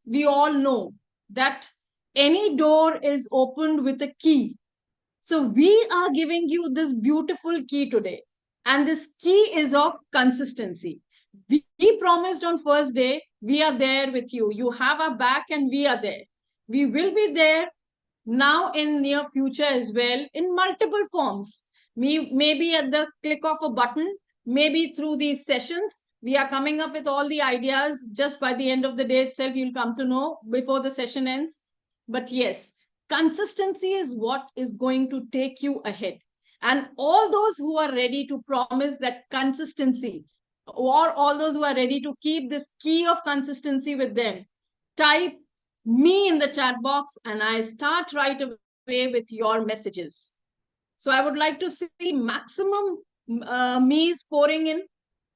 we all know that any door is opened with a key. So we are giving you this beautiful key today. And this key is of consistency. We promised on first day, we are there with you. You have our back and we are there. We will be there now in near future as well in multiple forms. Maybe at the click of a button, maybe through these sessions. We are coming up with all the ideas. Just by the end of the day itself, you'll come to know before the session ends. But yes, consistency is what is going to take you ahead. And all those who are ready to promise that consistency, or all those who are ready to keep this key of consistency with them, type me in the chat box and I start right away with your messages. So I would like to see maximum me's pouring in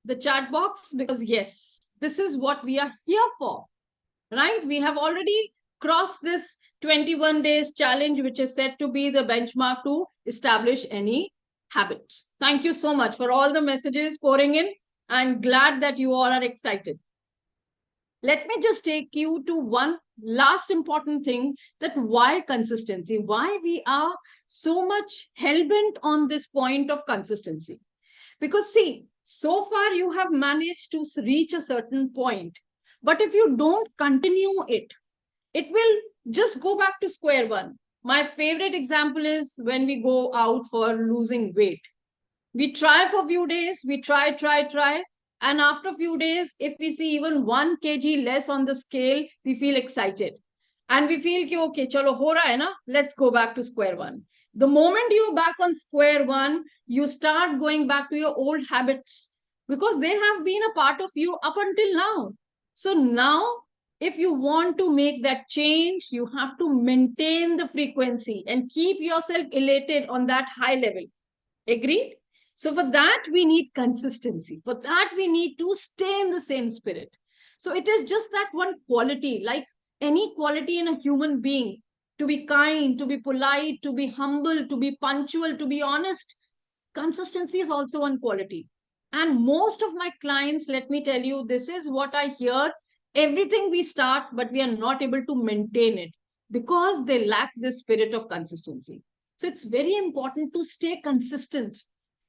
the chat box, because yes, this is what we are here for, right? We have already crossed this 21 days challenge, which is said to be the benchmark to establish any habit. Thank you so much for all the messages pouring in. I'm glad that you all are excited. Let me just take you to one last important thing, that why consistency, why we are so much hell-bent on this point of consistency. Because see, so far you have managed to reach a certain point, but if you don't continue it, it will just go back to square one. My favorite example is when we go out for losing weight. We try for a few days, we try, and after a few days, if we see even 1 kg less on the scale, we feel excited and we feel ki, okay, chalo ho raha hai na, let's go back to square one. The moment you're back on square one, you start going back to your old habits, because they have been a part of you up until now. So now, if you want to make that change, you have to maintain the frequency and keep yourself elated on that high level. Agreed? So for that, we need consistency. For that, we need to stay in the same spirit. So it is just that one quality, like any quality in a human being, to be kind, to be polite, to be humble, to be punctual, to be honest. Consistency is also one quality. And most of my clients, let me tell you, this is what I hear. Everything we start, but we are not able to maintain it because they lack this spirit of consistency. So it's very important to stay consistent.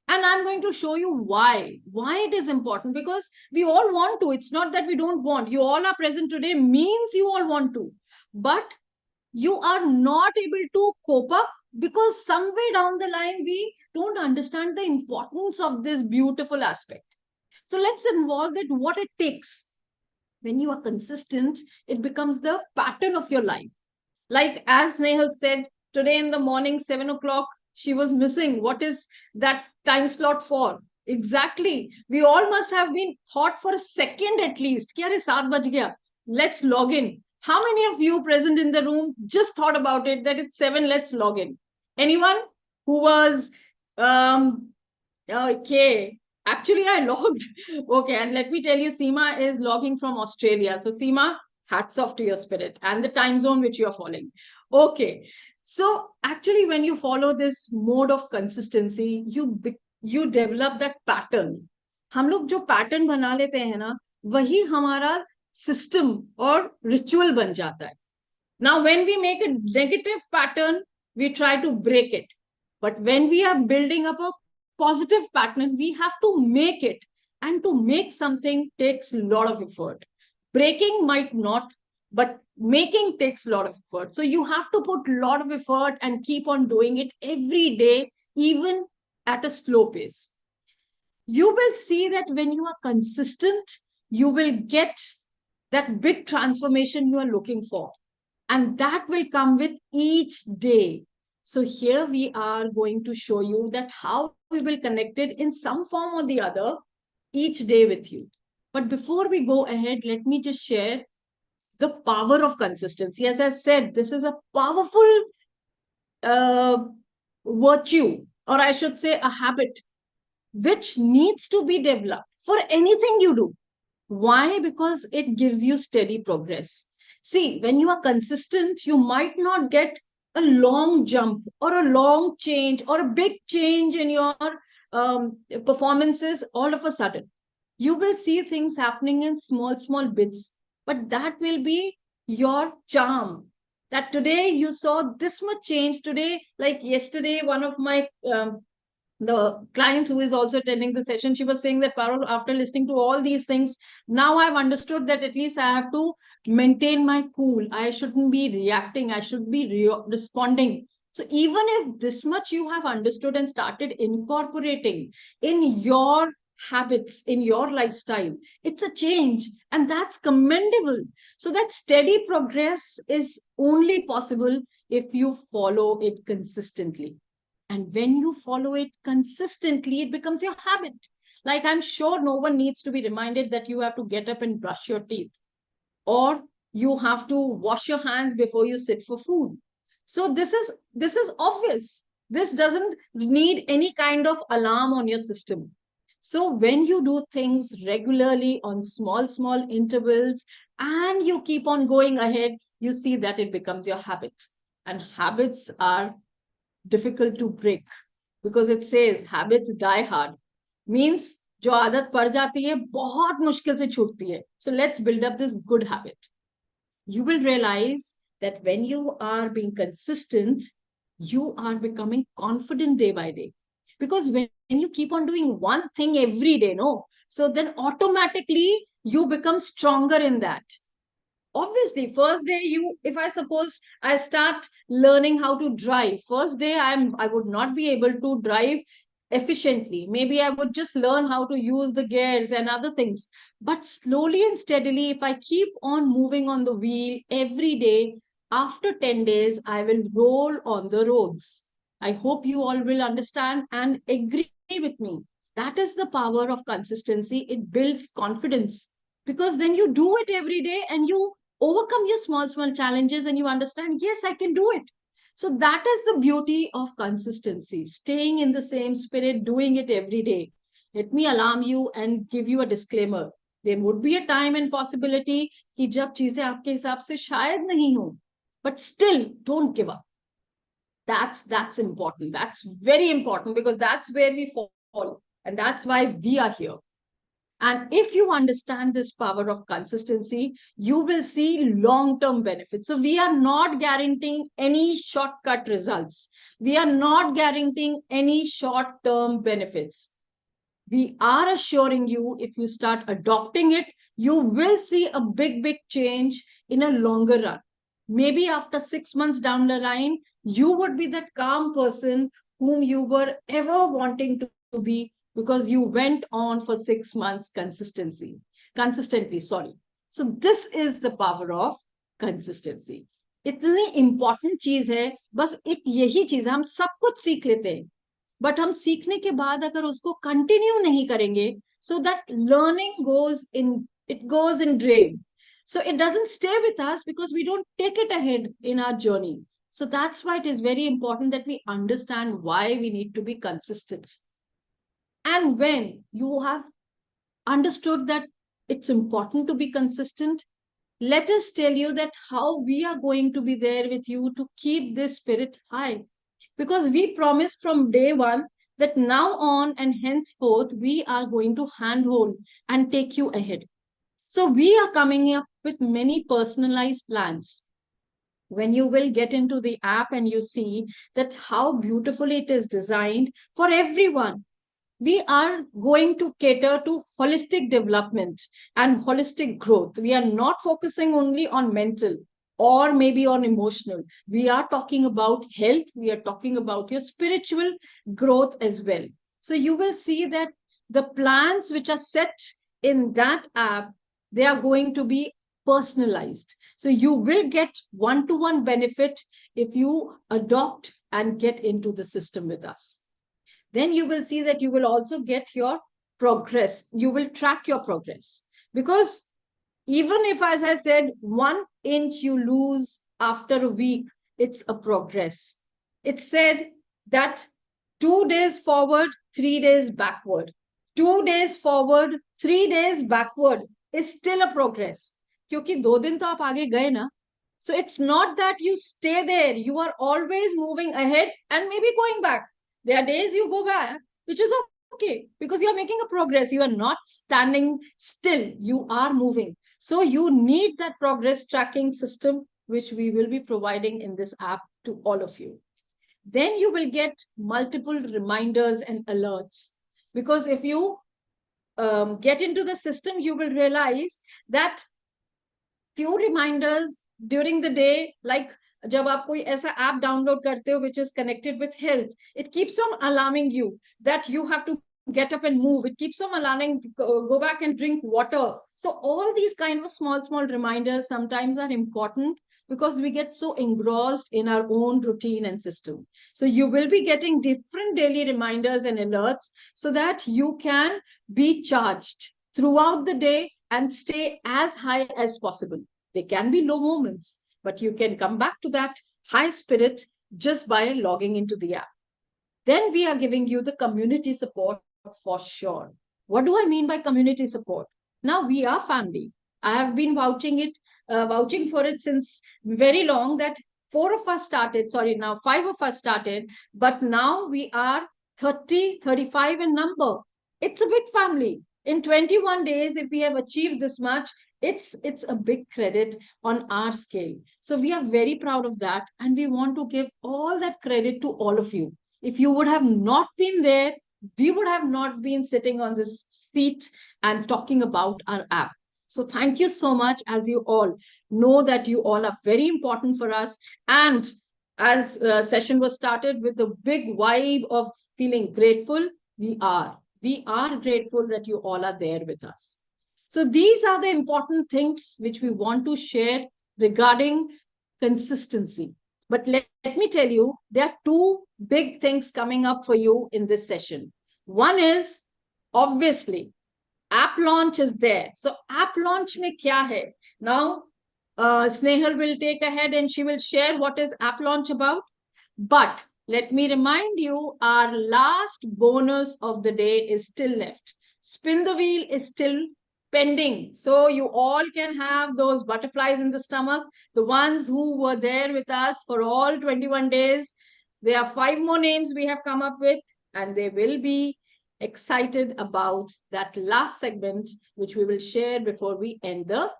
And I'm going to show you why it is important, because we all want to. It's not that we don't want. You all are present today means you all want to, but you are not able to cope up because somewhere down the line we don't understand the importance of this beautiful aspect. So let's involve that what it takes. When you are consistent, it becomes the pattern of your life. Like as Nehal said, today in the morning, 7 o'clock, she was missing. What is that time slot for? Exactly. We all must have been thought for a second at least. Kya re 7 baj gaya? Let's log in. How many of you present in the room just thought about it that it's 7, let's log in? Anyone who was um okay? Actually, I logged. Okay, and let me tell you, Seema is logging from Australia. So, Seema, hats off to your spirit and the time zone which you are following. Okay, so actually, when you follow this mode of consistency, you develop that pattern. हम लोग जो pattern बना लेते हैं ना, वही हमारा system और रिचुअल बन जाता है. Now, when we make a negative pattern, we try to break it. But when we are building up a positive pattern, we have to make it. And to make something takes a lot of effort. Breaking might not, but making takes a lot of effort. So you have to put a lot of effort and keep on doing it every day, even at a slow pace. You will see that when you are consistent, you will get that big transformation you are looking for, and that will come with each day. So here we are going to show you that how we will connect it in some form or the other each day with you. But before we go ahead, let me just share the power of consistency. As I said, this is a powerful uh, virtue, or I should say a habit, which needs to be developed for anything you do. Why? Because it gives you steady progress. See, when you are consistent, you might not get a long jump or a long change or a big change in your performances all of a sudden. You will see things happening in small, small bits, but that will be your charm. That today you saw this much change today, like yesterday, one of my the clients who is also attending the session, she was saying that, Parul, after listening to all these things, now I've understood that at least I have to maintain my cool. I shouldn't be reacting. I should be responding. So even if this much you have understood and started incorporating in your habits, in your lifestyle, it's a change, and that's commendable. So that steady progress is only possible if you follow it consistently. And when you follow it consistently, it becomes your habit. Like, I'm sure no one needs to be reminded that you have to get up and brush your teeth, or you have to wash your hands before you sit for food. So this is obvious. This doesn't need any kind of alarm on your system. So when you do things regularly on small intervals and you keep on going ahead, you see that it becomes your habit. And habits are difficult to break, because it says habits die hard, means जो आदत पड़ जाती है बहुत मुश्किल से छूटती है. So let's build up this good habit. You will realize that when you are being consistent, you are becoming confident day by day. Because when you keep on doing one thing every day, no, so then automatically you become stronger in that. Obviously, first day, you if I suppose I start learning how to drive, first day I would not be able to drive efficiently. Maybe I would just learn how to use the gears and other things. But slowly and steadily, if I keep on moving on the wheel every day, after 10 days I will roll on the roads. I hope you all will understand and agree with me. That is the power of consistency. It builds confidence, because then you do it every day and you overcome your small challenges and you understand, yes, I can do it. So that is the beauty of consistency, staying in the same spirit, doing it every day. Let me alarm you and give you a disclaimer. There would be a time and possibility कि जब चीजें आपके हिसाब से शायद नहीं हो, but still don't give up. That's important. That's very important, because that's where we fall, and that's why we are here. And if you understand this power of consistency, you will see long term benefits. So, we are not guaranteeing any shortcut results. We are not guaranteeing any short term benefits. We are assuring you, if you start adopting it, you will see a big change in a longer run. Maybe after 6 months down the line, you would be that calm person whom you were ever wanting to be, because you went on for 6 months consistently. Sorry. So this is the power of consistency. इतनी important चीज है. बस एक यही चीज है, हम सब कुछ सीख लेते हैं, बट हम सीखने के बाद अगर उसको कंटिन्यू नहीं करेंगे, so that learning goes in drain. So it doesn't stay with us because we don't take it ahead in our journey. So that's why it is very important that we understand why we need to be consistent. And when you have understood that it's important to be consistent, let us tell you that how we are going to be there with you to keep this spirit high. Because we promised from day one that now on and henceforth we are going to handhold and take you ahead. So we are coming up with many personalized plans. When you will get into the app and you see that how beautifully it is designed for everyone, we are going to cater to holistic development and holistic growth. We are not focusing only on mental or maybe on emotional. We are talking about health. We are talking about your spiritual growth as well. So you will see that the plans which are set in that app, they are going to be personalized. So you will get one-to-one benefit if you adopt and get into the system with us. Then you will see that you will also get your progress. You will track your progress. Because even if, as I said, 1 inch you lose after a week, it's a progress. It's said that 2 days forward, 3 days backward. 2 days forward, 3 days backward is still a progress. क्योंकि 2 दिन तो आप आगे गए ना. So it's not that you stay there. You are always moving ahead and maybe going back. There are days you go back, which is okay, because you are making a progress. You are not standing still. You are moving. So you need that progress tracking system, which we will be providing in this app to all of you. Then you will get multiple reminders and alerts. Because if you get into the system, you will realize that few reminders during the day, like जब आप कोई ऐसा app download करते हो which is connected with health, it keeps on alarming you that you have to get up and move. It keeps on alarming, go back and drink water. So all these kind of small reminders sometimes are important because we get so engrossed in our own routine and system. So you will be getting different daily reminders and alerts so that you can be charged throughout the day and stay as high as possible. There can be low moments, but you can come back to that high spirit just by logging into the app. Then we are giving you the community support for sure. What do I mean by community support? Now we are family. I have been vouching for it since very long that four of us started, sorry, now five of us started, but now we are 30, 35 in number. It's a big family. In 21 days, if we have achieved this much, it's a big credit on our scale. So we are very proud of that. And we want to give all that credit to all of you. If you would have not been there, we would have not been sitting on this seat and talking about our app. So thank you so much, as you all know that you all are very important for us. And as session was started with the big vibe of feeling grateful, we are. We are grateful that you all are there with us. So these are the important things which we want to share regarding consistency. But let me tell you, there are two big things coming up for you in this session. One is obviously app launch is there. So app launch mein kya hai? Now, Snehal will take ahead and she will share what is app launch about. But let me remind you, our last bonus of the day is still left. Spin the wheel is still pending. So you all can have those butterflies in the stomach. The ones who were there with us for all 21 days. There are 5 more names we have come up with, and they will be excited about that last segment, which we will share before we end the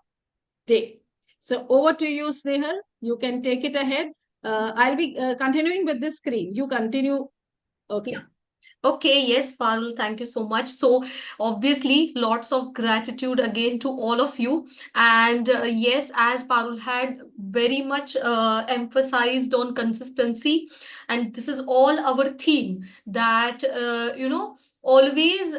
day. So over to you, Snehal. You can take it ahead. I'll be continuing with this screen. You continue. Okay. Yeah. Okay, yes, Parul, thank you so much. So, obviously, lots of gratitude again to all of you. And yes, as Parul had very much emphasized on consistency, and this is all our theme that, always,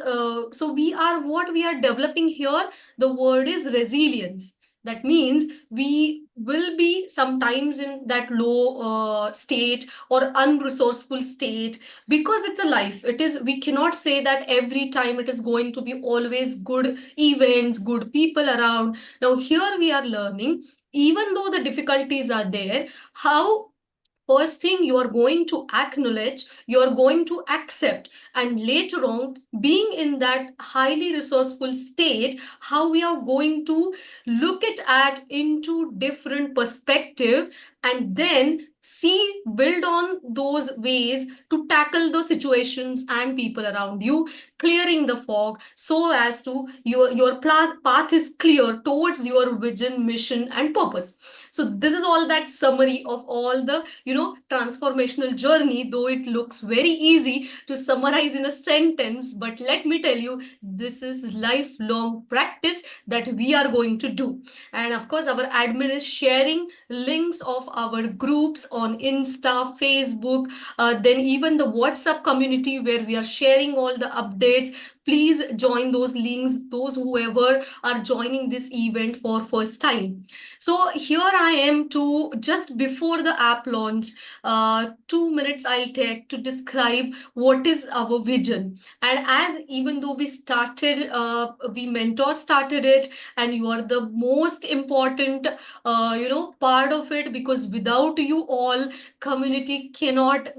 so we are what we are developing here. The word is resilience. That means we will be sometimes in that low state or unresourceful state because it's a life. It is, we cannot say that every time it is going to be always good events, good people around. Now here we are learning, even though the difficulties are there, how first thing you are going to acknowledge, you are going to accept, and later on being in that highly resourceful state, how we are going to look it at into different perspective, and then see, build on those ways to tackle those situations and people around you, clearing the fog so as to your path is clear towards your vision, mission, and purpose. So this is all that summary of all the transformational journey, though it looks very easy to summarize in a sentence, but let me tell you, this is lifelong practice that we are going to do. And of course, our admin is sharing links of our groups on Insta, Facebook, then even the WhatsApp community where we are sharing all the updates. Please join those links, those whoever are joining this event for first time. So here I am to just before the app launch, 2 minutes I'll take to describe what is our vision. And as even though we started, we mentors started it, and you are the most important, part of it, because without you all, community cannot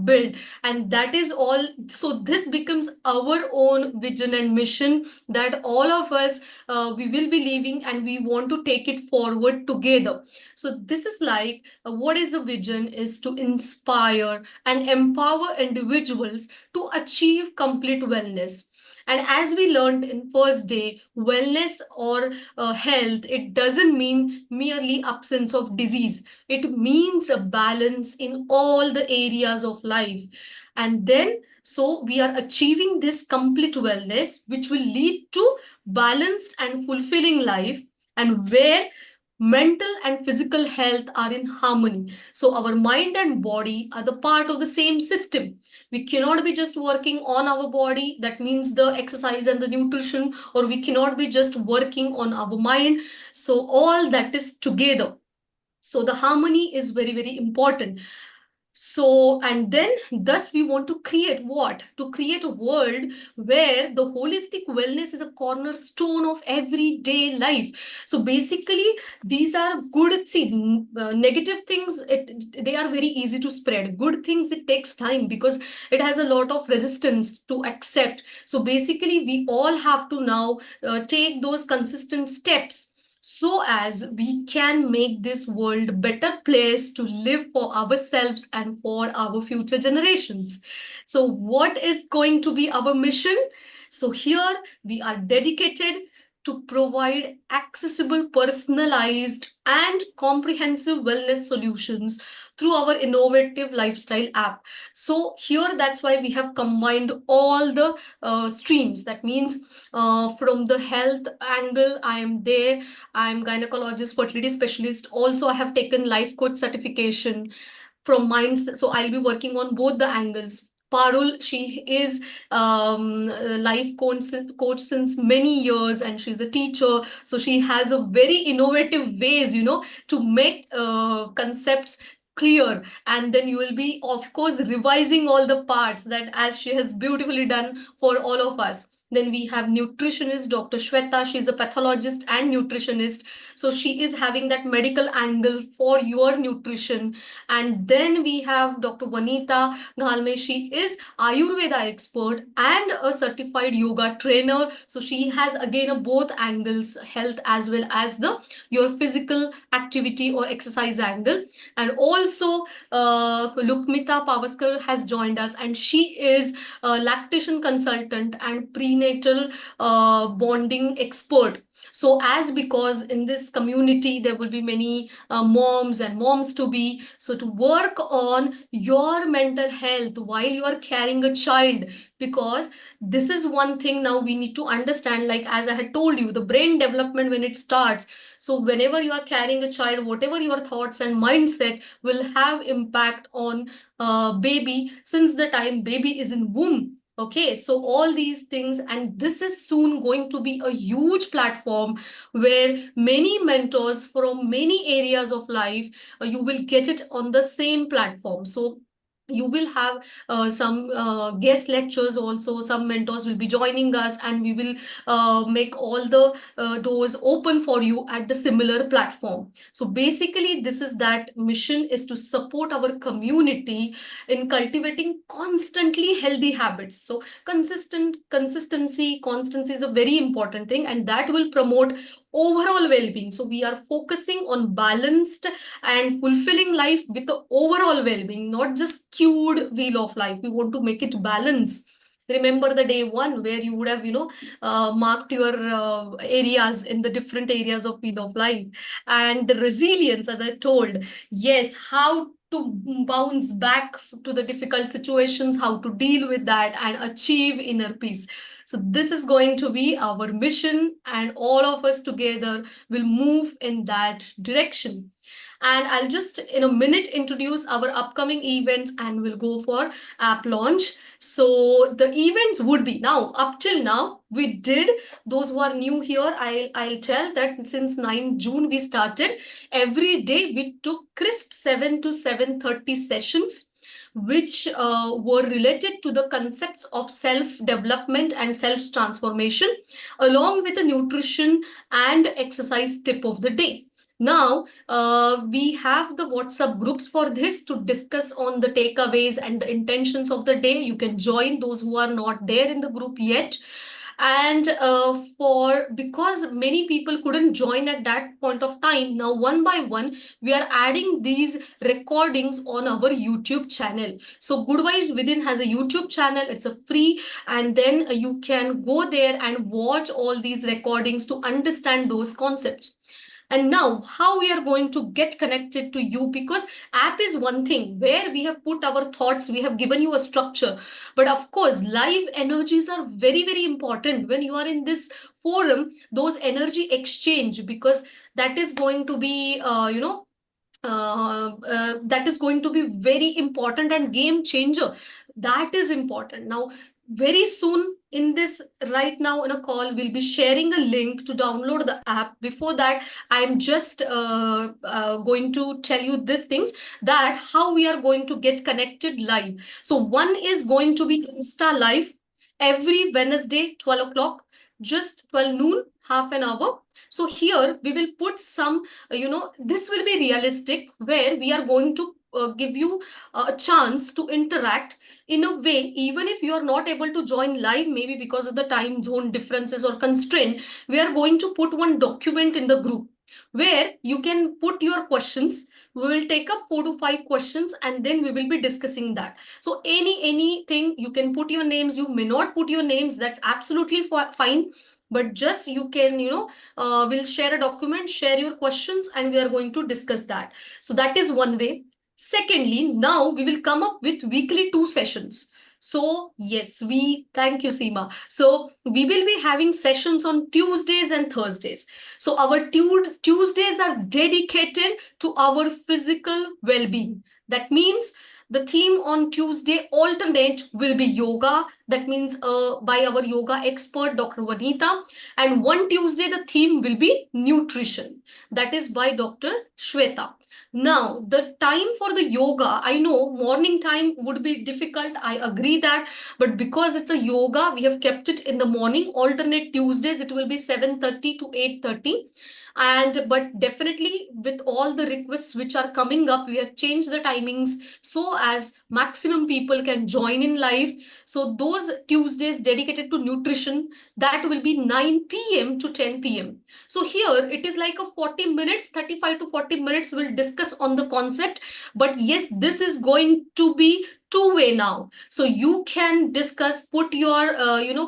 build. And that is all. So this becomes our own vision and mission that all of us, we will be leaving, and we want to take it forward together. So this is like, what is the vision is to inspire and empower individuals to achieve complete wellness. And as we learned in first day, wellness or health, it doesn't mean merely absence of disease. It means a balance in all the areas of life. And then, so we are achieving this complete wellness, which will lead to balanced and fulfilling life, and where mental and physical health are in harmony. So our mind and body are the part of the same system. We cannot be just working on our body, that means the exercise and the nutrition, or we cannot be just working on our mind. So all that is together. So the harmony is very, very important. So, and then thus we want to create what? To create a world where the holistic wellness is a cornerstone of everyday life. So basically, these are good, see, negative things, they are very easy to spread. Good things, it takes time because it has a lot of resistance to accept. So basically, we all have to now take those consistent steps so as we can make this world a better place to live for ourselves and for our future generations. So what is going to be our mission? So here we are dedicated to provide accessible, personalized, and comprehensive wellness solutions through our innovative lifestyle app. So here, that's why we have combined all the streams. That means from the health angle, I am there. I'm gynecologist, fertility specialist. Also, I have taken life coach certification from Minds. So I'll be working on both the angles. Parul, she is a life coach since many years, and she's a teacher. So she has a very innovative ways, to make concepts clear. And then you will be, of course, revising all the parts that as she has beautifully done for all of us. Then we have nutritionist Dr. Shweta. She's a pathologist and nutritionist. So she is having that medical angle for your nutrition. And then we have Dr. Vanita Ghalme. She is Ayurveda expert and a certified yoga trainer. So she has again both angles, health as well as the your physical activity or exercise angle. And also Lukmita Pavaskar has joined us, and she is a lactation consultant and prenatal bonding expert. So as because in this community, there will be many moms and moms to be. So to work on your mental health while you are carrying a child, because this is one thing now we need to understand, like as I had told you, the brain development when it starts. So whenever you are carrying a child, whatever your thoughts and mindset will have impact on baby since the time baby is in womb. Okay, so all these things, and this is soon going to be a huge platform where many mentors from many areas of life, you will get it on the same platform. So you will have some guest lectures also. Some mentors will be joining us, and we will make all the doors open for you at the similar platform. So basically, this is that mission is to support our community in cultivating constantly healthy habits. So consistency is a very important thing, and that will promote overall well-being. So we are focusing on balanced and fulfilling life with the overall well-being, not just skewed wheel of life. We want to make it balanced. Remember the day one where you would have, marked your areas in the different areas of wheel of life. And the resilience, as I told, yes, how to bounce back to the difficult situations, how to deal with that and achieve inner peace. So this is going to be our mission, and all of us together will move in that direction. And I'll just in a minute introduce our upcoming events, and we'll go for app launch. So the events would be, now up till now we did, those who are new here, I'll tell that since 9 June we started. Every day we took crisp 7 to 7:30 sessions, which were related to the concepts of self-development and self-transformation, along with the nutrition and exercise tip of the day. Now, we have the WhatsApp groups for this to discuss on the takeaways and the intentions of the day. You can join those who are not there in the group yet. And because many people couldn't join at that point of time, now one by one we are adding these recordings on our YouTube channel. So Good Vibes Within has a YouTube channel. It's a free, and then you can go there and watch all these recordings to understand those concepts. And now how we are going to get connected to you, because app is one thing where we have put our thoughts, we have given you a structure, but of course live energies are very very important. When you are in this forum, those energy exchange, because that is going to be that is going to be very important and game changer. That is important. Now very soon in this, right now in a call, we'll be sharing a link to download the app. Before that, I'm just going to tell you these things, that how we are going to get connected live. So one is going to be Insta Live every Wednesday 12 o'clock, just 12 noon, half an hour. So here we will put some, this will be realistic, where we are going to give you a chance to interact in a way. Even if you are not able to join live, maybe because of the time zone differences or constraint, we are going to put one document in the group where you can put your questions. We will take up 4 to 5 questions and then we will be discussing that. So anything, you can put your names, you may not put your names, that's absolutely fine. But just you can, we'll share a document, share your questions, and we are going to discuss that. So that is one way. Secondly, now we will come up with weekly 2 sessions. So yes, thank you, Seema. So we will be having sessions on Tuesdays and Thursdays. So our Tuesdays are dedicated to our physical well-being. That means the theme on Tuesday alternate will be yoga. That means by our yoga expert, Dr. Vanita. And one Tuesday, the theme will be nutrition. That is by Dr. Shweta. Now, the time for the yoga, I know morning time would be difficult. I agree that. But because it's a yoga, we have kept it in the morning. Alternate Tuesdays, it will be 7:30 to 8:30. But definitely with all the requests which are coming up, we have changed the timings so as maximum people can join in live. So those Tuesdays dedicated to nutrition, that will be 9 p.m. to 10 p.m. So here it is like a 40 minutes, 35 to 40 minutes we'll discuss on the concept. But yes, this is going to be two-way now. So you can discuss, put your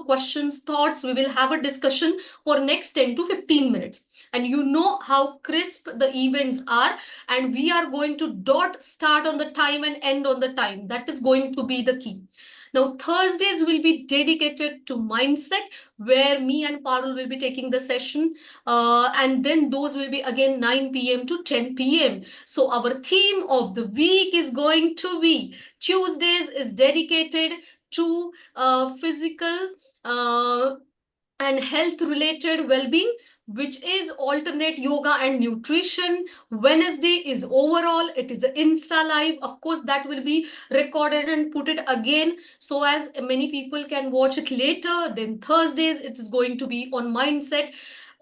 questions, thoughts. We will have a discussion for next 10 to 15 minutes. And you know how crisp the events are, and we are going to start on the time and end on the time. That is going to be the key. Now, Thursdays will be dedicated to mindset, where me and Parul will be taking the session. And then those will be again 9 p.m. to 10 p.m. So our theme of the week is going to be Tuesdays is dedicated to physical and health related well-being, which is alternate yoga and nutrition. Wednesday is overall, it is an Insta Live. Of course, that will be recorded and put it again so as many people can watch it later. Then Thursdays, it is going to be on mindset.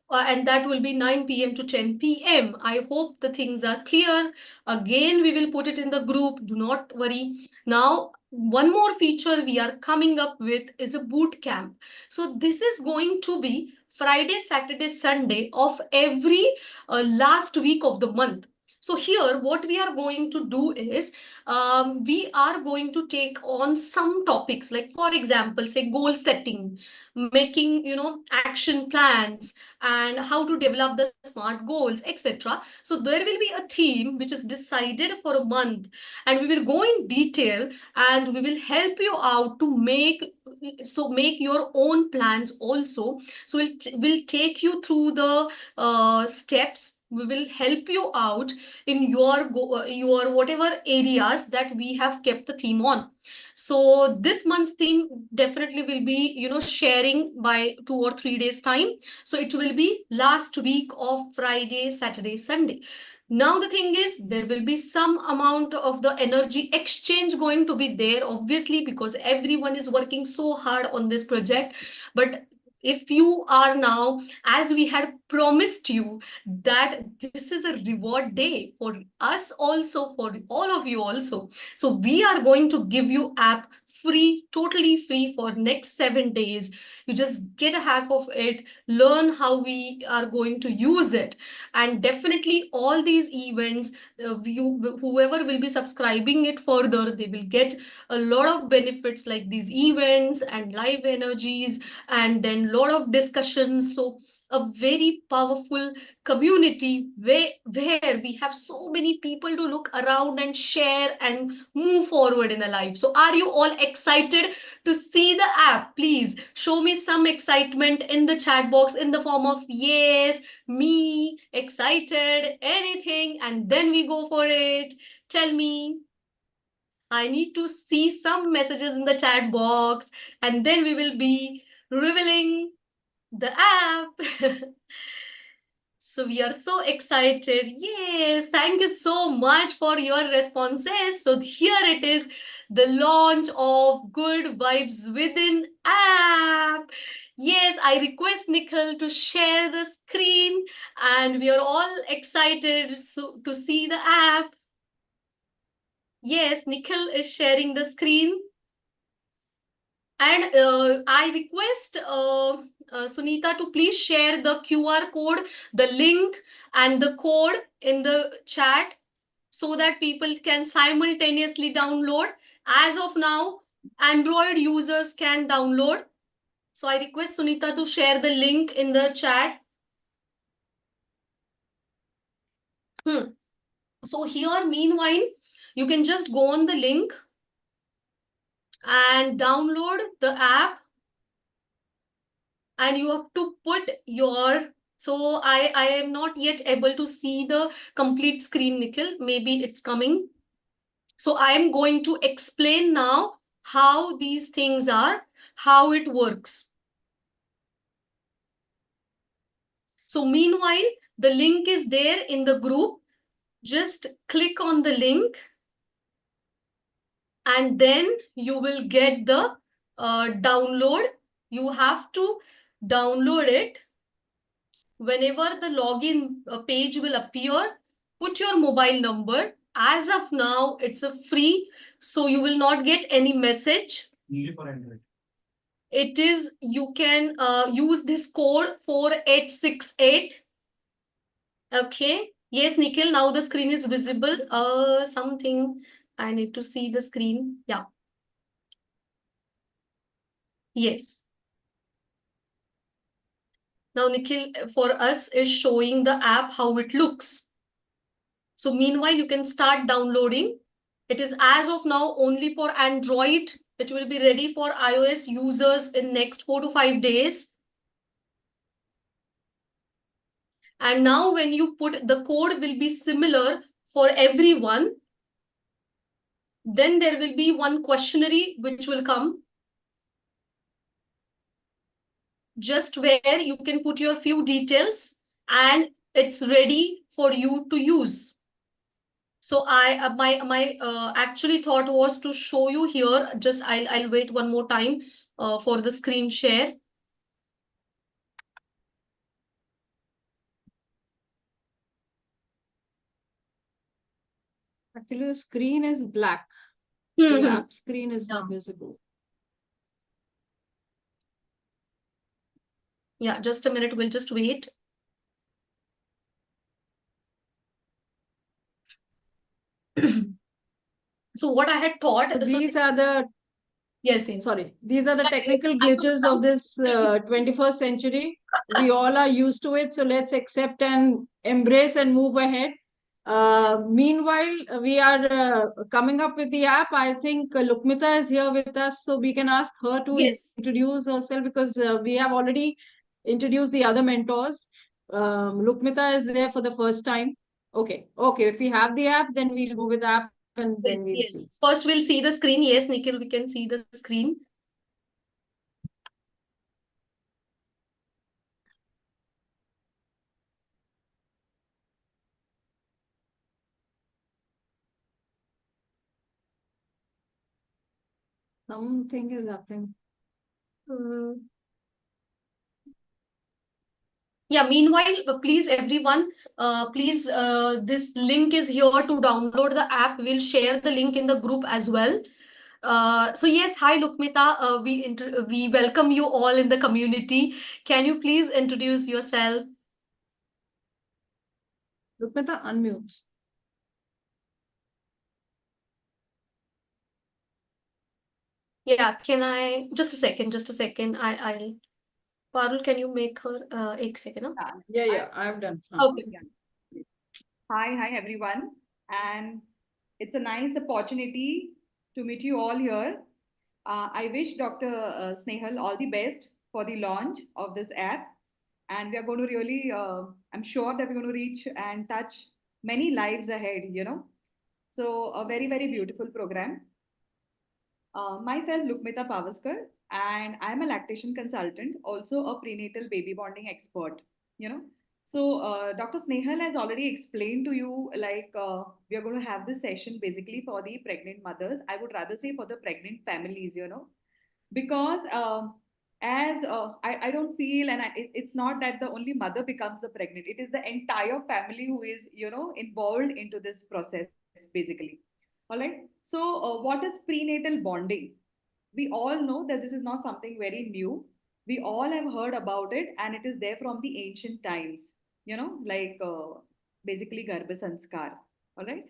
And that will be 9 p.m. to 10 p.m. I hope the things are clear. Again, we will put it in the group. Do not worry. Now, one more feature we are coming up with is a boot camp. So this is going to be Friday, Saturday, Sunday of every last week of the month. So here, what we are going to do is, we are going to take on some topics, like for example, say goal setting, making, action plans, and how to develop the SMART goals, etc. So there will be a theme which is decided for a month, and we will go in detail and we will help you out to make your own plans also. So we'll take you through the steps. We will help you out in your whatever areas that we have kept the theme on. So this month's theme definitely will be, sharing by 2 or 3 days time. So it will be last week of Friday, Saturday, Sunday. Now the thing is, there will be some amount of the energy exchange going to be there, obviously, because everyone is working so hard on this project. But if you are now, as we had promised you, that this is a reward day for us also, for all of you also. So we are going to give you app free, totally free for next 7 days. You just get a hack of it, learn how we are going to use it. And definitely all these events, whoever will be subscribing it further, they will get a lot of benefits like these events and live energies, and then a lot of discussions. So a very powerful community where we have so many people to look around and share and move forward in a life. So are you all excited to see the app? Please show me some excitement in the chat box in the form of yes, me, excited, anything, and then we go for it. Tell me. I need to see some messages in the chat box, and then we will be revealing the app. So we are so excited. Yes, thank you so much for your responses. So here it is, the launch of Good Vibes Within app. Yes, I request Nikhil to share the screen, and we are all excited to see the app. Yes, Nikhil is sharing the screen. And I request Sunita to please share the QR code, the link, and the code in the chat so that people can simultaneously download. As of now, Android users can download. So I request Sunita to share the link in the chat. So here, meanwhile, you can just go on the link and download the app, and you have to put your, so I am not yet able to see the complete screen, Nikhil. Maybe it's coming. So I am going to explain now how these things are, how it works. So meanwhile, the link is there in the group. Just click on the link, and then you will get the download. You have to download it. Whenever the login page will appear, put your mobile number. As of now, it's a free, so you will not get any message. Only for Android. It is, you can use this code 4868. Okay. Yes, Nikhil, now the screen is visible. Something, I need to see the screen. Yeah. Yes. Now, Nikhil, for us, is showing the app, how it looks. So meanwhile, you can start downloading. It is as of now only for Android. It will be ready for iOS users in next 4 to 5 days. And now when you put, the code will be similar for everyone. Then there will be one questionnaire which will come, just where you can put your few details and it's ready for you to use. So my actually thought was to show you here. Just I'll wait one more time for the screen share. Actually, the screen is black. The app screen is not visible. Yeah, just a minute. We'll just wait. So what I had thought. So these are the. Yes, yes. Sorry, these are the technical glitches of this 21st century. We all are used to it, so let's accept and embrace and move ahead. Meanwhile, we are coming up with the app. I think Lukmita is here with us, so we can ask her to introduce herself, because we have already introduced the other mentors. Lukmita is there for the first time. Okay. If we have the app, then we'll go with the app, and then we'll see. First, we'll see the screen. Yes, Nikhil, we can see the screen. Something is happening. Yeah, meanwhile, please everyone, please, this link is here to download the app. We'll share the link in the group as well. So yes, hi Lukmita. We welcome you all in the community. Can you please introduce yourself? Lukmita, unmute. Yeah, can I just a second, just a second. I'll Parul, can you make her एक second? Huh? Yeah, I've done. Okay. Yeah. Hi, everyone. And it's a nice opportunity to meet you all here. I wish Dr. Snehal all the best for the launch of this app. And we are going to really, I'm sure that we're going to reach and touch many lives ahead. So, a very, very beautiful program. Myself, Lukmita Pavaskar, and I'm a lactation consultant, also a prenatal baby bonding expert. You know, so Dr. Snehal has already explained to you we are going to have this session basically for the pregnant mothers. I would rather say for the pregnant families, because I don't feel, and it's not that the only mother becomes the pregnant, it is the entire family who is involved into this process basically. All right. So what is prenatal bonding? We all know that this is not something very new. We all have heard about it, and it is there from the ancient times, basically Garbha Sanskar. All right.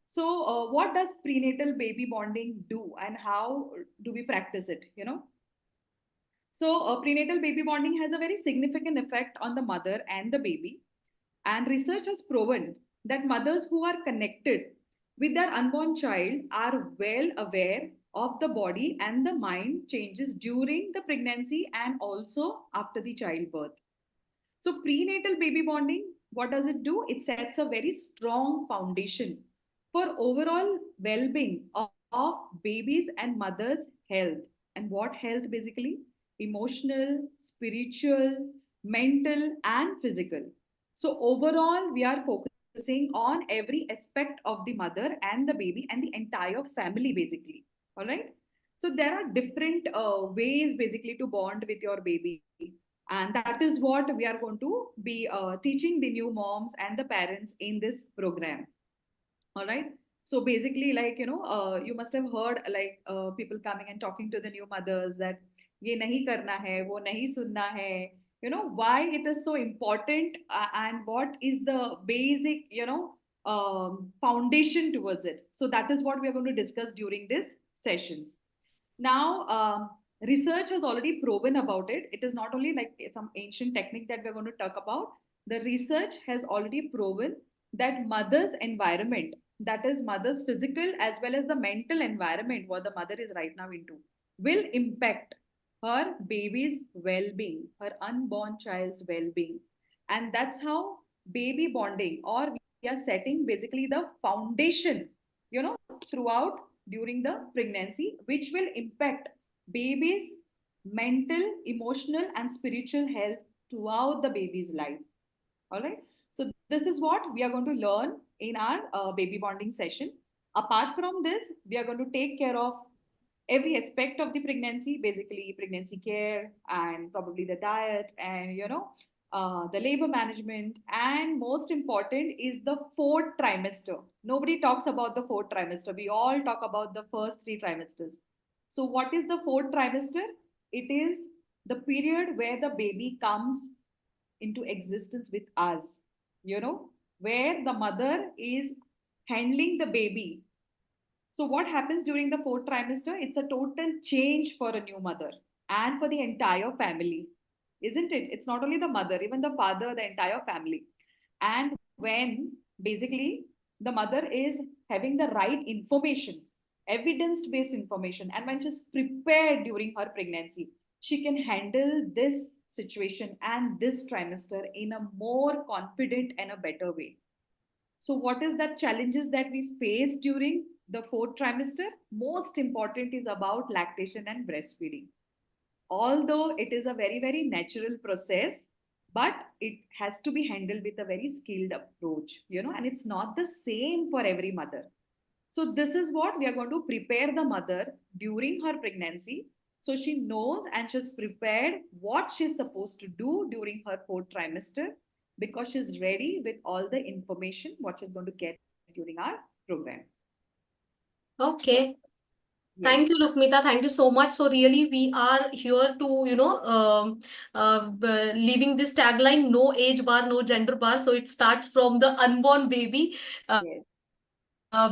So what does prenatal baby bonding do, and how do we practice it? So, prenatal baby bonding has a very significant effect on the mother and the baby. And research has proven that mothers who are connected with their unborn child are well aware of the body and the mind changes during the pregnancy and also after the childbirth. So, prenatal baby bonding, what does it do? It sets a very strong foundation for overall well being of babies and mothers' health. And what health basically? Emotional, spiritual, mental, and physical. So, overall, we are focusing on every aspect of the mother and the baby and the entire family basically. All right. So, there are different ways basically to bond with your baby, and that is what we are going to be teaching the new moms and the parents in this program. All right. So basically, you must have heard people coming and talking to the new mothers that ye nahi karna hai, wo nahi sunna hai. Why it is so important, and what is the basic, foundation towards it. So that is what we are going to discuss during this sessions. Now, research has already proven about it. It is not only like some ancient technique that we're going to talk about. The research has already proven that mother's environment, that is, mother's physical as well as the mental environment, what the mother is right now into, will impact her baby's well being, her unborn child's well being. And that's how baby bonding, or we are setting basically the foundation, throughout during the pregnancy, which will impact baby's mental, emotional, and spiritual health throughout the baby's life. All right. So this is what we are going to learn in our baby bonding session. Apart from this, we are going to take care of every aspect of the pregnancy, basically pregnancy care and probably the diet and the labor management, and most important is the fourth trimester. Nobody talks about the fourth trimester. We all talk about the first three trimesters. So what is the fourth trimester? It is the period where the baby comes into existence with us, where the mother is handling the baby. So, what happens during the fourth trimester? It's a total change for a new mother and for the entire family, isn't it? It's not only the mother, even the father, the entire family. And when basically the mother is having the right information, evidence based information, and when she's prepared during her pregnancy, she can handle this situation and this trimester in a more confident and a better way. So, what is that challenges that we face during the fourth trimester? Most important is about lactation and breastfeeding. Although it is a very, very natural process, but it has to be handled with a very skilled approach, and it's not the same for every mother. So, this is what we are going to prepare the mother during her pregnancy. So, she knows and she's prepared what she's supposed to do during her fourth trimester, because she's ready with all the information what she's going to get during our program. Okay. Thank you, Lukmita. Thank you so much. So really, we are here to, leaving this tagline, no age bar, no gender bar. So it starts from the unborn baby. Yes.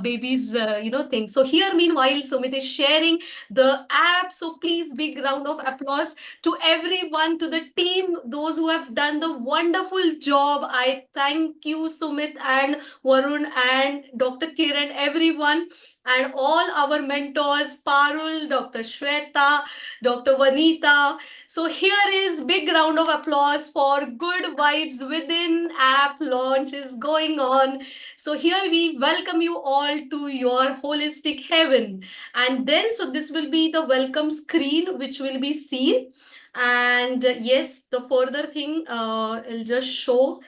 Baby's thing. So here meanwhile Sumit is sharing the app, so please big round of applause to everyone, to the team, those who have done the wonderful job. I thank you, Sumit and Varun and Dr. Kiran, everyone, and all our mentors, Parul, Dr. Shweta, Dr. Vanita. So here is big round of applause for Good Vibes Within app launch is going on. So here we welcome you all to your holistic heaven. And then, so this will be the welcome screen which will be seen. And yes, the further thing, I'll just show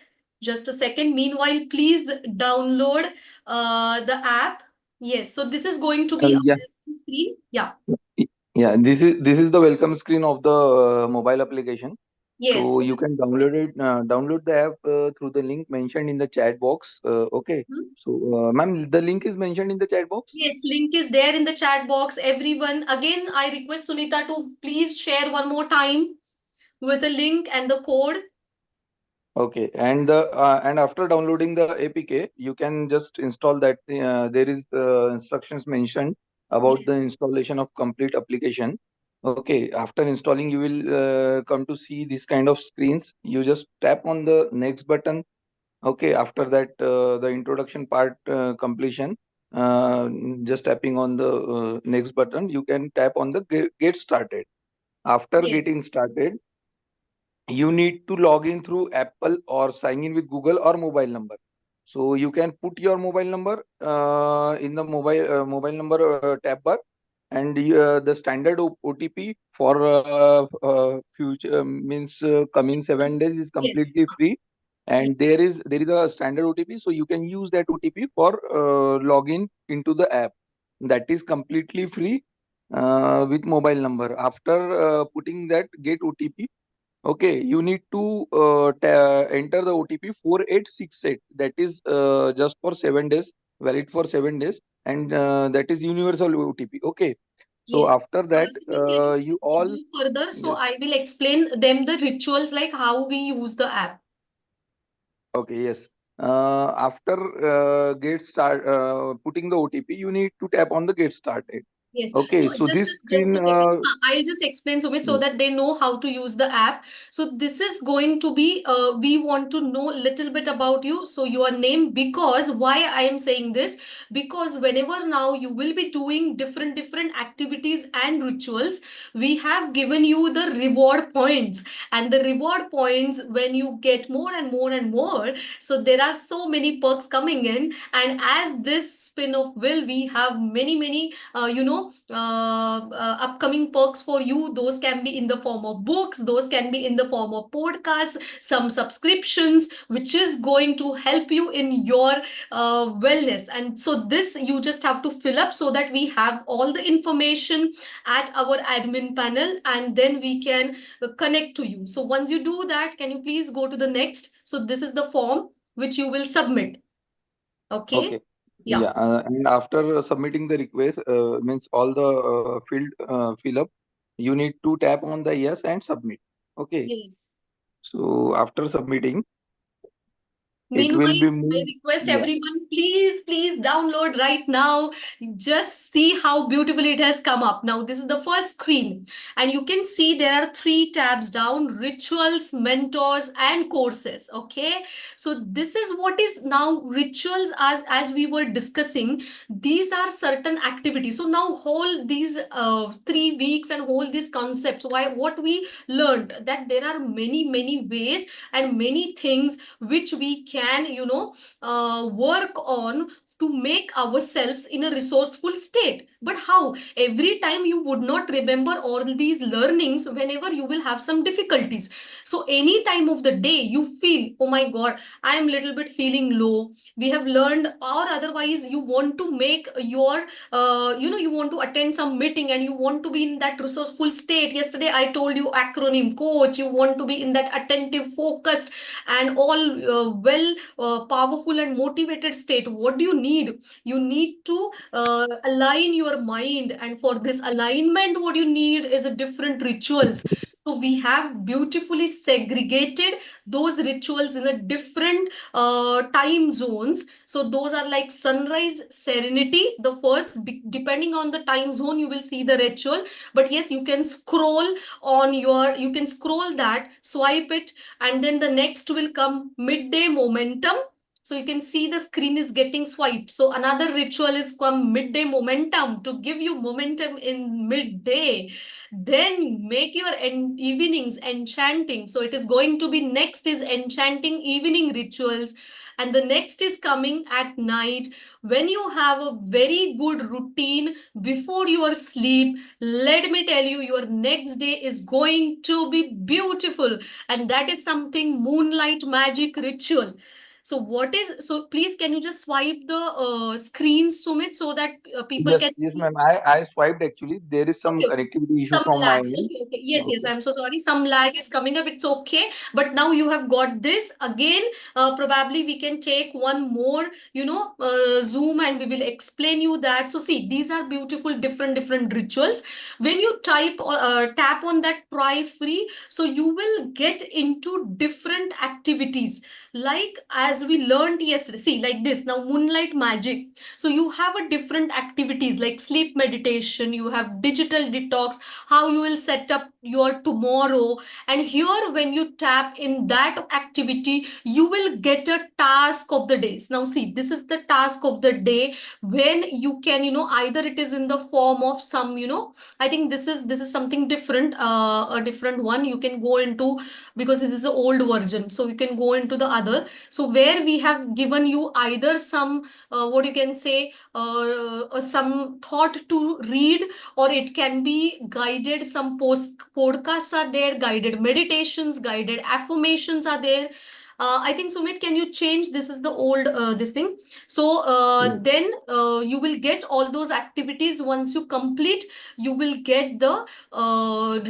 just a second. Meanwhile, please download the app. Yes, so this is going to be a Yeah, welcome screen. Yeah, yeah. This is the welcome screen of the mobile application. yes. So you can download it. Download the app through the link mentioned in the chat box. Okay. Hmm? So, ma'am, the link is mentioned in the chat box. Yes, link is there in the chat box. Everyone, again, I request Sunita to please share one more time with a link and the code. Okay. And after downloading the APK, you can just install that. There is instructions mentioned about Yes, the installation of complete application. Okay. After installing, you will come to see this kind of screens. You just tap on the next button. Okay, after that, the introduction part completion, just tapping on the next button, you can tap on the get started. After getting yes, started, you need to log in through Apple or sign in with Google or mobile number. So you can put your mobile number in the mobile number tab bar, and the standard OTP for future means coming 7 days is yes, completely free, yes, and there is a standard OTP, so you can use that OTP for login into the app. That is completely free with mobile number. After putting that get OTP, okay, you need to enter the OTP 4868. That is just for 7 days, valid for 7 days, and that is universal OTP. Okay, so yes. after that, Sumit, can you you all, go further? So yes, I will explain them the rituals, like how we use the app. okay, yes. After get start putting the OTP, you need to tap on the get started. Yes. Okay, So so this just screen, a second. I'll just explain, Sumit, so yes, that they know how to use the app. So this is going to be, we want to know a little bit about you. So your name, because why I am saying this, because whenever now you will be doing different activities and rituals, we have given you the reward points. And the reward points, when you get more and more and more, so there are so many perks coming in. And as this spin of will, we have many upcoming perks for you. Those can be in the form of books, those can be in the form of podcasts, some subscriptions, which is going to help you in your wellness. And so this you just have to fill up, so that we have all the information at our admin panel, and then we can connect to you. So once you do that, can you please go to the next? So this is the form which you will submit. Okay. okay. Yeah. Yeah, and after submitting the request, means all the fill up, you need to tap on the yes and submit. Okay, Yes. so after submitting, it will Meanwhile, be I moved. request Yeah, everyone, please download right now. Just see how beautiful it has come up. Now, this is the first screen, and you can see there are 3 tabs down: rituals, mentors, and courses. Okay, so this is what is now rituals. As we were discussing, these are certain activities. So now, whole these 3 weeks and whole these concepts. Why what we learned, that there are many ways and many things which we can work on to make ourselves in a resourceful state. But how? Every time you would not remember all these learnings whenever you will have some difficulties. So any time of the day you feel, oh my god, I am little bit feeling low, we have learned, or otherwise you want to make your you want to attend some meeting and you want to be in that resourceful state. Yesterday I told you acronym coach, you want to be in that attentive focused and all powerful and motivated state. What do you need? you need to align your mind, and for this alignment what you need is a different rituals. So we have beautifully segregated those rituals in a different time zones. So those are like sunrise serenity, the first, depending on the time zone you will see the ritual. But yes, you can scroll on your, you can scroll that, swipe it, and then the next will come midday momentum. So you can see the screen is getting swiped. So another ritual is come midday momentum to give you momentum in midday. Then make your evenings enchanting. So it is going to be next is enchanting evening rituals. And the next is coming at night when you have a very good routine before your sleep. Let me tell you, your next day is going to be beautiful. And that is something moonlight magic ritual. So what is, so please can you just swipe the screen, Sumit, so that people can Yes, see? ma'am. I swiped actually. There is some Okay, okay. connectivity issue Some from my lag. end. Okay, okay. Yes, yes. Okay. I'm so sorry. Some lag is coming up. It's okay. But now you have got this. Again, probably we can take one more, Zoom, and we will explain you that. So see, these are beautiful, different rituals. When you tap on that try free, so you will get into different activities. Like as we learned yesterday, see, like this, now moonlight magic. So you have a different activities like sleep meditation, you have digital detox, how you will set up your tomorrow. And here when you tap in that activity, you will get a task of the days. Now see, this is the task of the day, when you can, either it is in the form of some, I think this is something different, a different one you can go into, because this is the old version. So you can go into the other. So where we have given you either some what you can say, some thought to read, or it can be guided, some podcasts are there, guided meditations, guided affirmations are there. I think, Sumit, can you change, this is the old this thing. So Yeah. then you will get all those activities. Once you complete, you will get the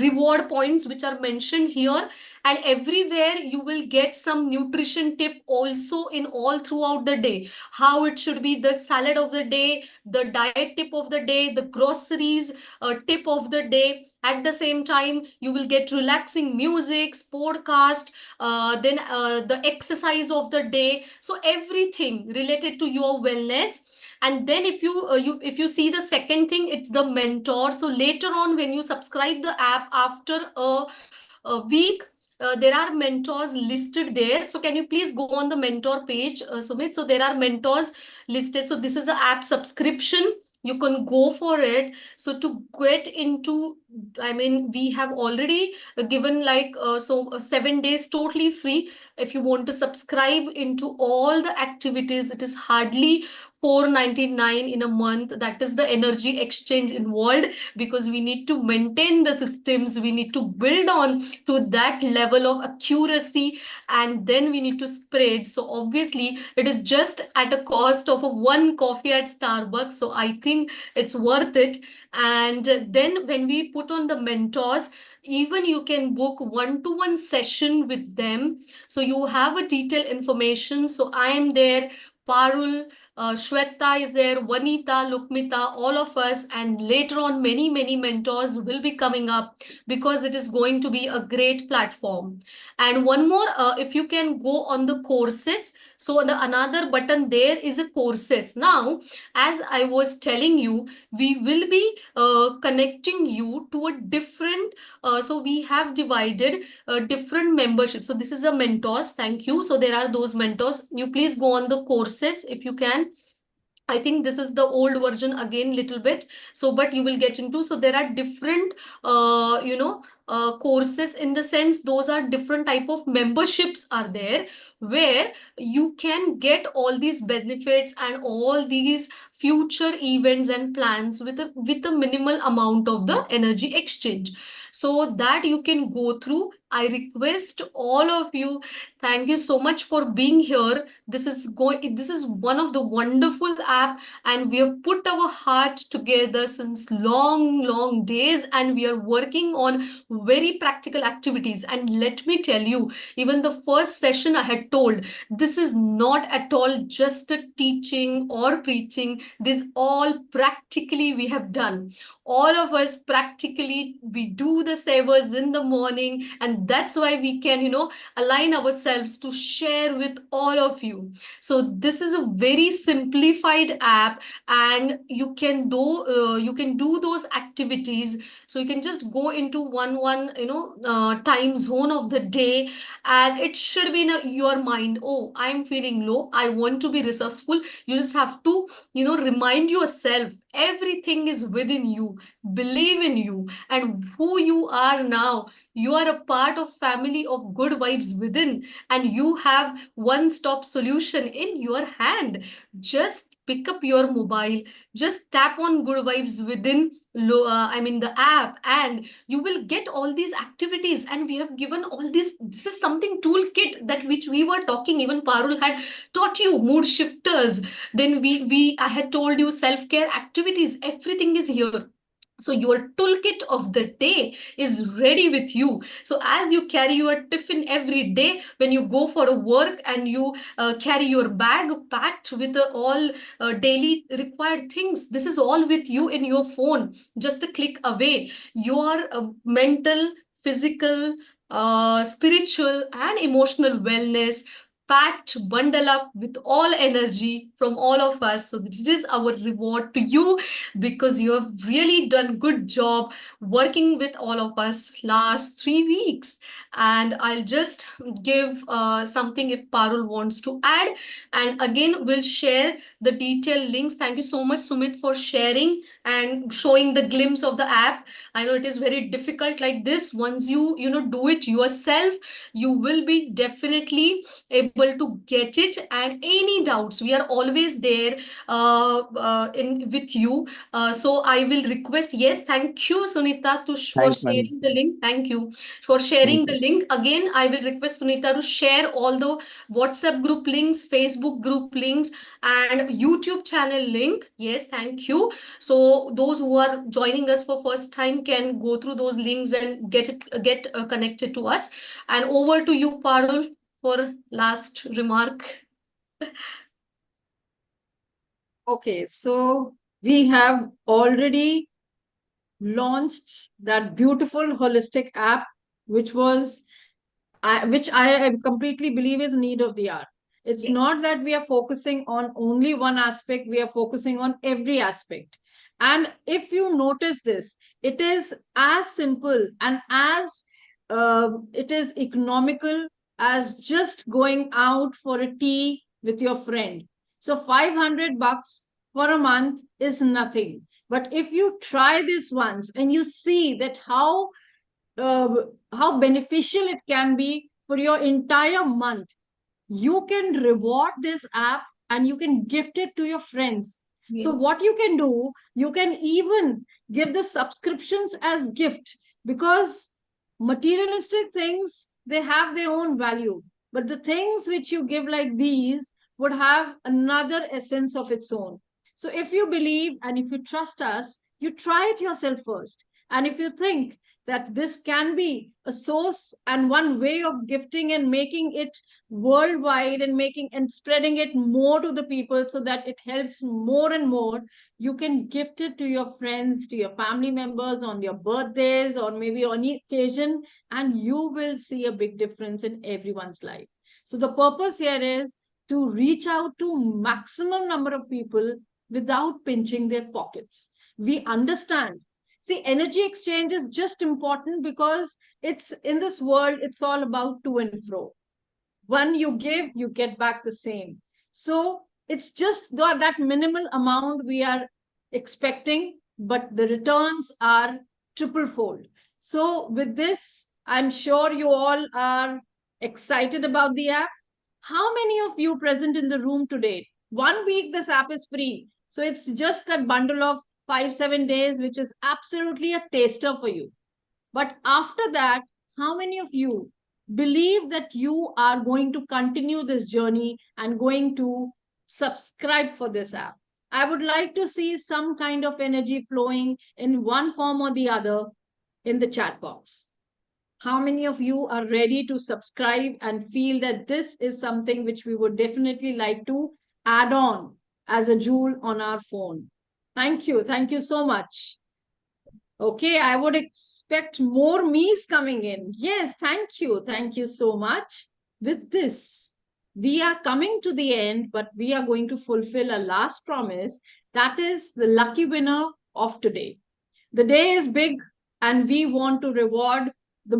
reward points which are mentioned here. And everywhere you will get some nutrition tip also in all throughout the day, how it should be the salad of the day, the diet tip of the day, the groceries tip of the day. At the same time, you will get relaxing music, podcast, then the exercise of the day. So everything related to your wellness. And then if you see the second thing, it's the mentor. So later on, when you subscribe the app after a week, there are mentors listed there. So can you please go on the mentor page, Sumit? So there are mentors listed. So this is an app subscription. You can go for it. So to get into, I mean, we have already given like 7 days totally free. If you want to subscribe into all the activities, it is hardly 499 in a month. That is the energy exchange involved, because we need to maintain the systems, we need to build on to that level of accuracy, and then we need to spread. So obviously it is just at a cost of a one coffee at Starbucks. So I think it's worth it. And then when we put on the mentors, even you can book one-to-one session with them. So you have a detailed information. So I am there, Parul, Shweta is there, Vanita, Lukmita, all of us, and later on many mentors will be coming up, because it is going to be a great platform. And one more, if you can go on the courses, so the another button there is a courses. Now, as I was telling you, we will be connecting you to a different, so we have divided different memberships. So this is a mentors, thank you. So there are those mentors. You please go on the courses if you can. I think this is the old version again, little bit. So, but you will get into, so there are different, courses, in the sense, those are different type of memberships are there, where you can get all these benefits and all these future events and plans with a minimal amount of the energy exchange. So that you can go through. I request all of you, Thank you so much for being here. This is one of the wonderful app, and we have put our heart together since long days, and we are working on very practical activities. And let me tell you, even the first session I had told, this is not at all just a teaching or preaching. This all practically we have done. All of us practically we do the sevas in the morning, and that's why we can, align ourselves to share with all of you. So this is a very simplified app, and you can do those activities. So you can just go into one time zone of the day, and it should be in your mind, oh, I'm feeling low, I want to be resourceful. You just have to remind yourself everything is within you. Believe in you and who you are now. You are a part of family of good vibes within, and you have one-stop solution in your hand. Just pick up your mobile, just tap on good vibes within, the app, and you will get all these activities. And we have given all this is something toolkit that which we were talking, even Parul had taught you mood shifters. Then I had told you self-care activities, everything is here. So your toolkit of the day is ready with you. So as you carry your tiffin every day, when you go for a work, and you carry your bag packed with all daily required things, this is all with you in your phone, just a click away. Your mental, physical, spiritual and emotional wellness packed, bundle up with all energy from all of us. So this is our reward to you, because you have really done good job working with all of us last 3 weeks. And I'll just give something if Parul wants to add. And again, we'll share the detailed links. Thank you so much, Sumit, for sharing and showing the glimpse of the app. I know it is very difficult like this. Once you do it yourself, you will be definitely able to get it. And any doubts, we are always there in with you. So I will request, yes, thank you, Sunita, for Thanks, man. sharing the link. Thank you for Thank sharing the you. link. Again, I will request Sunita to share all the WhatsApp group links, Facebook group links, and YouTube channel link. Yes, thank you. So those who are joining us for first time can go through those links and get connected to us. And over to you, Parul, for last remark. Okay, so we have already launched that beautiful holistic app, which I completely believe is need of the hour. It's Yes. not that we are focusing on only one aspect, we are focusing on every aspect. And if you notice this, it is as simple and as it is economical as just going out for a tea with your friend. So $500 for a month is nothing. But if you try this once and you see that uh, how beneficial it can be for your entire month, you can reward this app and you can gift it to your friends. So Yes. what you can do, you can even give the subscriptions as gift, because materialistic things, they have their own value, but the things which you give like these would have another essence of its own. So if you believe and if you trust us, you try it yourself first. And if you think that this can be a source and one way of gifting and making it worldwide and making and spreading it more to the people so that it helps more and more, you can gift it to your friends, to your family members on your birthdays or maybe on any occasion, and you will see a big difference in everyone's life. So the purpose here is to reach out to maximum number of people without pinching their pockets. We understand. See, energy exchange is just important because it's in this world, it's all about to and fro. One you give, you get back the same. So it's just that minimal amount we are expecting, but the returns are triple fold. So with this, I'm sure you all are excited about the app. How many of you present in the room today? 1 week, this app is free. So it's just a bundle of 5, 7 days, which is absolutely a taster for you. But after that, how many of you believe that you are going to continue this journey and going to subscribe for this app. I would like to see some kind of energy flowing in one form or the other in the chat box. How many of you are ready to subscribe and feel that this is something which we would definitely like to add on as a jewel on our phone? Thank you. Thank you so much. Okay, I would expect more me's coming in. Yes, thank you. Thank you so much. With this, we are coming to the end, but we are going to fulfill a last promise. That is the lucky winner of today. The day is big, and we want to reward the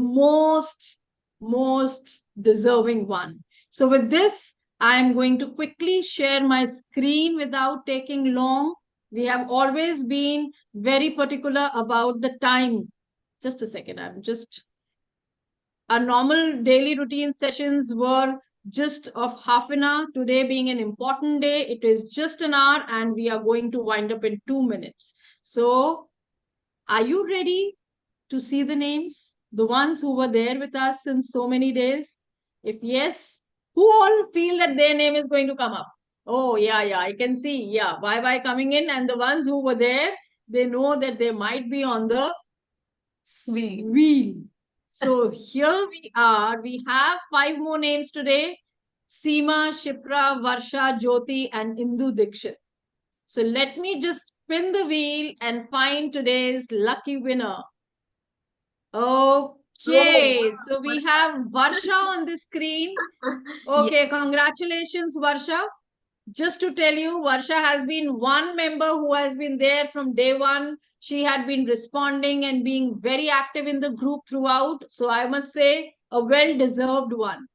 most deserving one. So with this, I am going to quickly share my screen without taking long. We have always been very particular about the time. Just a second, our normal daily routine sessions were just of half an hour. Today being an important day, it is just an hour, and we are going to wind up in 2 minutes. So are you ready to see the names? The ones who were there with us since so many days? If yes, who all feel that their name is going to come up? Oh, yeah, I can see. Yeah, bye coming in. And the ones who were there, they know that they might be on the wheel. So here we are. We have 5 more names today. Seema, Shipra, Varsha, Jyoti, and Indu Dikshit. So let me just spin the wheel and find today's lucky winner. Okay, so we have Varsha on the screen. Okay, congratulations, Varsha. Just to tell you, Varsha has been one member who has been there from day one. She had been responding and being very active in the group throughout. So I must say, a well-deserved one.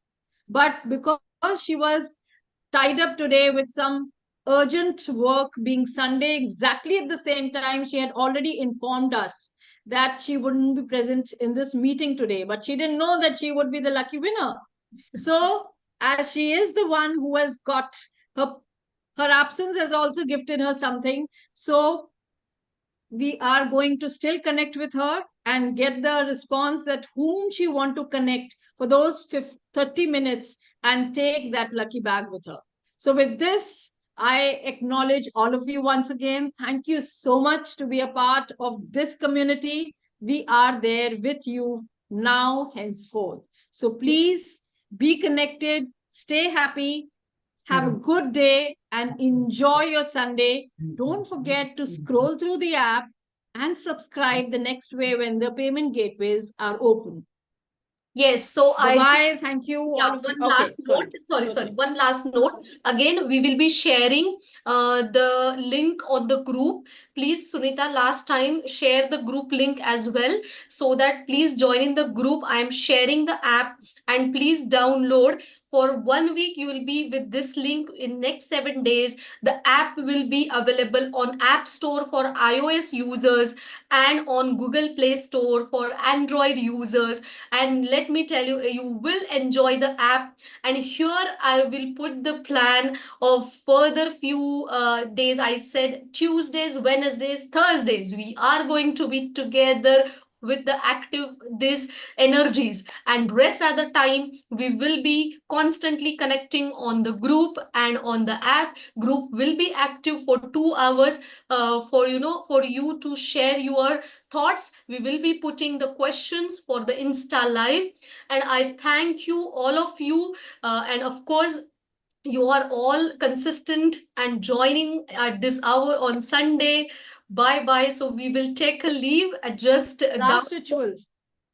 But because she was tied up today with some urgent work being Sunday, exactly at the same time, she had already informed us that she wouldn't be present in this meeting today, but she didn't know that she would be the lucky winner. So, as she is the one who has got her absence has also gifted her something. So, we are going to still connect with her and get the response that whom she want to connect for those 30 minutes and take that lucky bag with her. So with this, I acknowledge all of you once again. Thank you so much to be a part of this community. We are there with you now, henceforth. So please be connected, stay happy, have a good day, and enjoy your Sunday. Don't forget to scroll through the app and subscribe the next way when the payment gateways are open. Yes, so Bye-bye. Thank you. Yeah, all of you. one last note. Sorry. One last note. Again, we will be sharing the link on the group. Please, Sunita, last time share the group link as well, so that please join in the group. I am sharing the app, and please download. For 1 week, you will be with this link. In next 7 days, the app will be available on App Store for iOS users and on Google Play Store for Android users. And let me tell you, you will enjoy the app. And here I will put the plan of further few days. I said Tuesdays, Wednesdays, Thursdays, we are going to be together with the active these energies, and rest of the time we will be constantly connecting on the group and on the app. Group will be active for 2 hours for you to share your thoughts. We will be putting the questions for the Insta live, and I thank you all of you, and of course you are all consistent and joining at this hour on Sunday. Bye. So we will take a leave at just last ritual.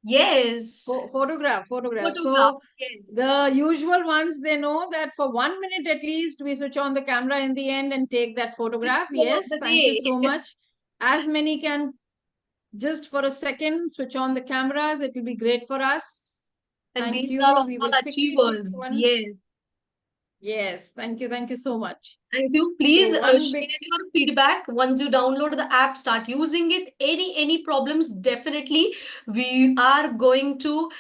Yes. Photograph. Photograph, So yes. the usual ones, they know that for 1 minute at least, we switch on the camera in the end and take that photograph. Yes, thank you so much. As many can just for a second switch on the cameras. It will be great for us. And Thank these you. are We all will quickly pick achievers. one. Yes. Yes, thank you so much. Thank you. Please So one share big your feedback once you download the app, start using it. Any problems, definitely we are going to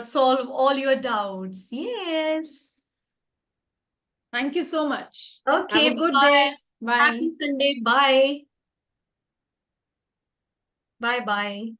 solve all your doubts. Yes. thank you so much. Okay, Have a good bye. day. Bye. Happy Sunday. Bye. Bye.